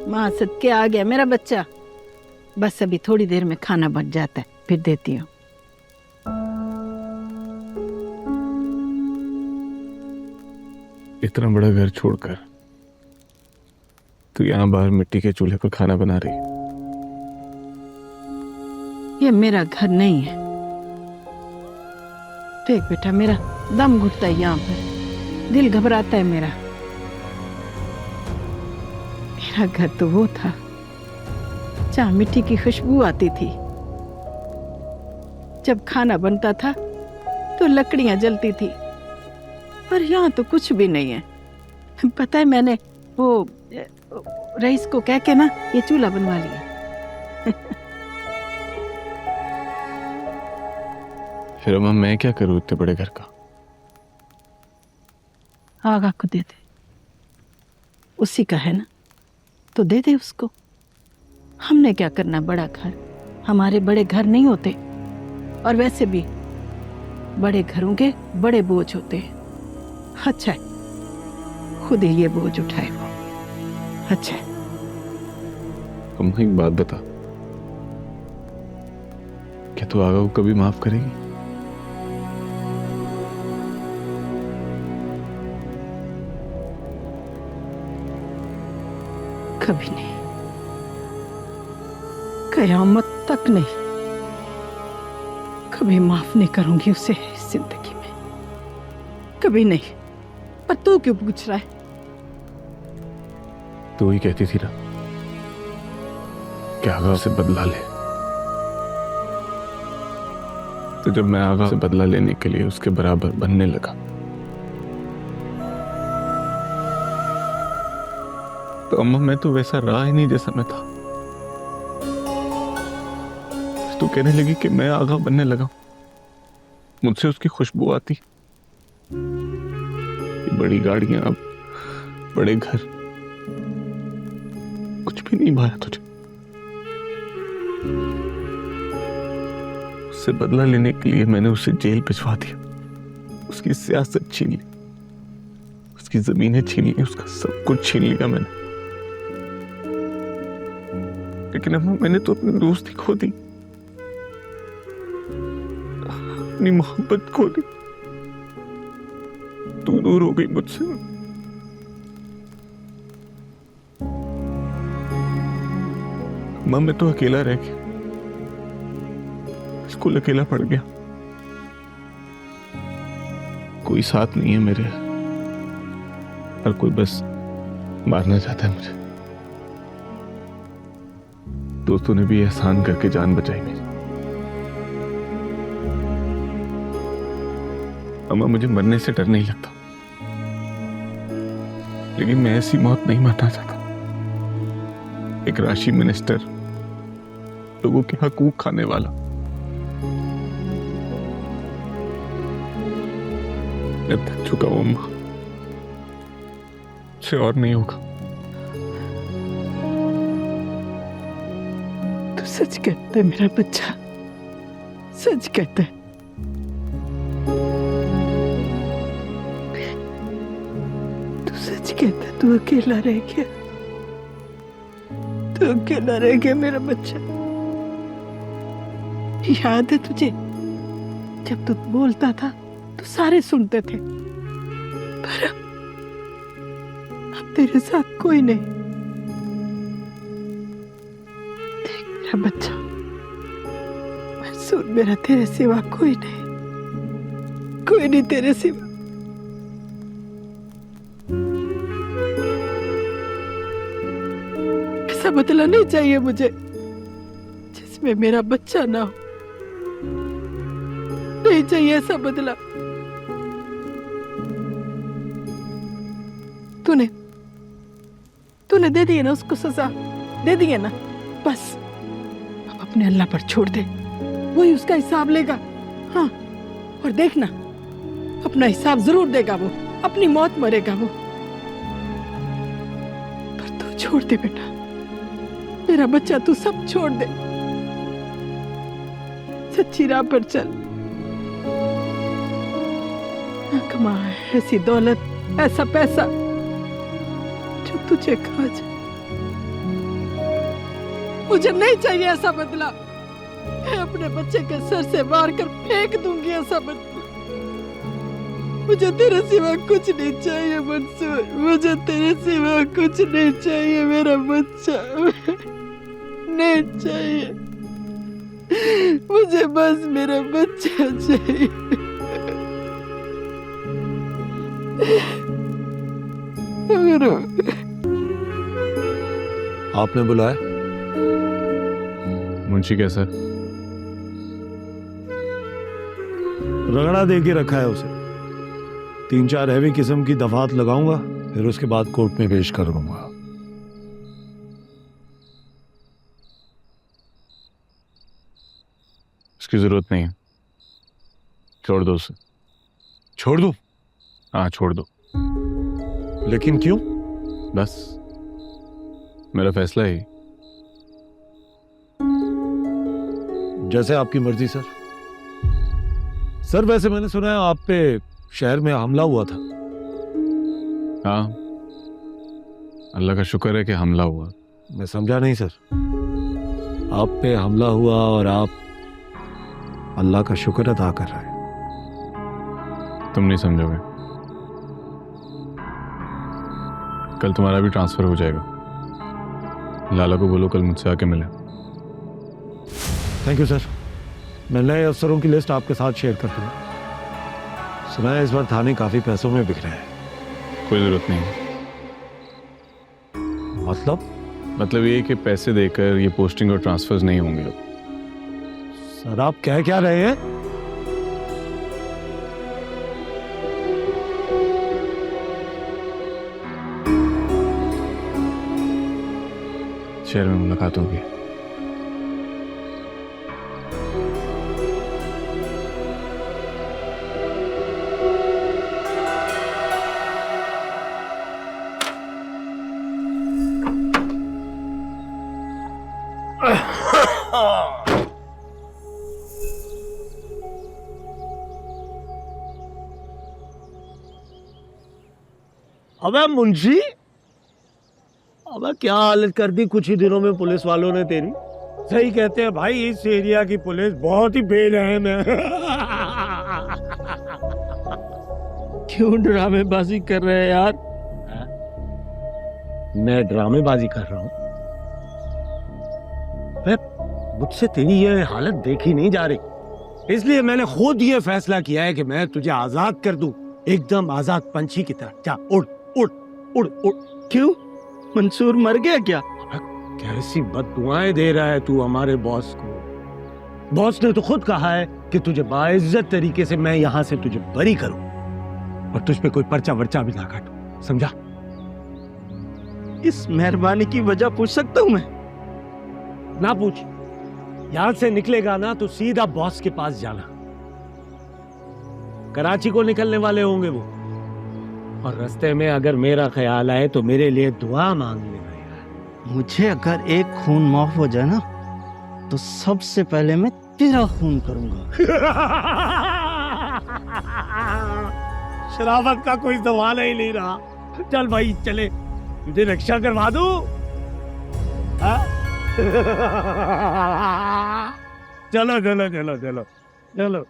माँ सदके आ गया मेरा बच्चा। बस अभी थोड़ी देर में खाना बन जाता है, फिर देती हूँ। इतना बड़ा घर छोड़कर तू यहाँ बाहर मिट्टी के चूल्हे पर खाना बना रही। ये मेरा घर नहीं है। देख बेटा, मेरा दम घुटता है यहाँ पर, दिल घबराता है मेरा। मेरा घर तो वो था जहाँ मिट्टी की खुशबू आती थी। जब खाना बनता था तो लकड़ियां जलती थी, पर यहाँ तो कुछ भी नहीं है। पता है, मैंने वो रईस को कह के ना ये चूल्हा बनवा लिया। फिर अम्मा मैं क्या करूँ इतने बड़े घर का? आगा को दे दे, उसी का है ना, तो दे दे उसको। हमने क्या करना बड़ा घर, हमारे बड़े घर नहीं होते। और वैसे भी बड़े घरों के बड़े बोझ होते हैं। अच्छा है खुद ही ये बोझ उठाए वो। अच्छा है। अम्मा एक बात बता, क्या तू आगा को कभी माफ करेगी? कभी नहीं, कयामत तक नहीं। कभी माफ नहीं करूंगी उसे इस जिंदगी में, कभी नहीं। पर तू क्यों पूछ रहा है? तू ही कहती थी ना कि आगा से बदला ले। तो जब मैं आगा से बदला लेने के लिए उसके बराबर बनने लगा तो अम्मा मैं तो वैसा रहा ही नहीं जैसा मैं था। तू कहने लगी कि मैं आगा बनने लगा, मुझसे उसकी खुशबू आती। ये बड़ी गाड़ियां, बड़े घर, कुछ भी नहीं भाया तुझे। उससे बदला लेने के लिए मैंने उसे जेल भिजवा दिया, उसकी सियासत छीन ली, उसकी जमीनें छीन ली, उसका सब कुछ छीन लिया मैंने। लेकिन अम्मा मैंने तो अपनी दोस्ती खो दी, अपनी मोहब्बत खो दी। तू दूर हो गई मुझसे। अम्मा मैं तो अकेला रह गया, स्कूल अकेला पड़ गया, कोई साथ नहीं है मेरे, और कोई बस मारना चाहता है मुझे। दोस्तों ने भी एहसान करके जान बचाई मेरी। अम्मा मुझे मरने से डर नहीं लगता, लेकिन मैं ऐसी मौत नहीं मरना चाहता। एक राशि मिनिस्टर, लोगों के हकूक खाने वाला। मैं थक चुका हूं अम्मा, मुझसे और नहीं होगा। तू सच कहता है मेरा बच्चा, सच कहता है। तू सच कहता है, तू अकेला रह गया, तू अकेला रह गया मेरा बच्चा। याद है तुझे, जब तू बोलता था तो सारे सुनते थे, पर अब तेरे साथ कोई नहीं। देख मेरा बच्चा, मंसूर मेरा तेरे सिवा कोई नहीं, कोई नहीं तेरे सिवा। ऐसा बदला नहीं चाहिए मुझे जिसमें मेरा बच्चा ना हो। नहीं चाहिए ऐसा बदला। तूने तूने दे दी है ना उसको सजा, दे दी है ना, बस अब अपने अल्लाह पर छोड़ दे, वही उसका हिसाब लेगा। हाँ, और देखना अपना हिसाब जरूर देगा वो, अपनी मौत मरेगा वो। पर तू छोड़ दे बेटा, मेरा बच्चा, तू सब छोड़ दे, सच्ची राह पर चल। कमा ऐसी दौलत, ऐसा पैसा जो तुझे खा जाए, मुझे नहीं चाहिए ऐसा बदला। मैं अपने बच्चे के सर से मार कर फेंक दूंगी ऐसा बदला। मुझे तेरे सिवा कुछ नहीं चाहिए मंसूर, मुझे तेरे सिवा कुछ नहीं चाहिए। मेरा बच्चा नहीं चाहिए, मुझे बस मेरा बच्चा चाहिए। मेरा आपने बुलाया? मुंशी कैसा? रगड़ा दे के रखा है उसे। 3-4 हैवी किस्म की दफात लगाऊंगा, फिर उसके बाद कोर्ट में पेश कर दूंगा। उसकी जरूरत नहीं है, छोड़ दो उसे। छोड़ दूं? हाँ छोड़ दो, लेकिन क्यों? बस मेरा फैसला ही। जैसे आपकी मर्जी सर। सर वैसे मैंने सुना है आप पे शहर में हमला हुआ था। हाँ, अल्लाह का शुक्र है कि हमला हुआ। मैं समझा नहीं सर। आप पे हमला हुआ और आप अल्लाह का शुक्र अदा कर रहे हैं। तुम नहीं समझोगे। कल तुम्हारा भी ट्रांसफर हो जाएगा। लाला को बोलो कल मुझसे आके मिले। Thank you sir. मैं नए अफसरों की लिस्ट आपके साथ शेयर कर दूंगा। सुना है इस बार थाने काफी पैसों में बिक रहे हैं। कोई जरूरत नहीं है। मतलब ये कि पैसे देकर ये पोस्टिंग और ट्रांसफर्स नहीं होंगे अब। सर आप कह क्या रहे हैं? शहर में मुलाकात होगी। अबे मुंशी, अबे क्या हालत कर दी कुछ ही दिनों में पुलिस वालों ने तेरी। सही कहते हैं भाई, इस एरिया की पुलिस बहुत ही बेरहम है। क्यों ड्रामेबाजी कर रहे हैं यार? मैं ड्रामेबाजी कर रहा हूँ? मुझसे तेरी ये हालत देखी नहीं जा रही, इसलिए मैंने खुद ये फैसला किया है कि मैं तुझे आजाद कर दूं, एकदम आजाद पंछी की तरह। जा उड़ उड़ उड़ उड़। क्यों, मंसूर मर गया क्या? कैसी बददुआएं दे रहा है तू हमारे बॉस को। बॉस ने तो खुद कहा है कि तुझे बाइज्जत तरीके से मैं यहां से तुझे बरी करूं और तुझ पे कोई पर्चा वर्चा भी ना काटूं, समझा? इस मेहरबानी की वजह पूछ सकता हूं मैं? ना पूछ। यहां से निकलेगा ना तो सीधा बॉस के पास जाना। कराची को निकलने वाले होंगे वो, और रास्ते में अगर मेरा ख्याल आए तो मेरे लिए दुआ मांग लेना यार। मुझे अगर एक खून माफ हो जाए ना तो सबसे पहले मैं तेरा खून करूंगा। शराफत का कोई सवाल ही नहीं रहा। चल भाई चले, तुझे रक्षा करवा दूं? चलो चलो चलो चलो चलो।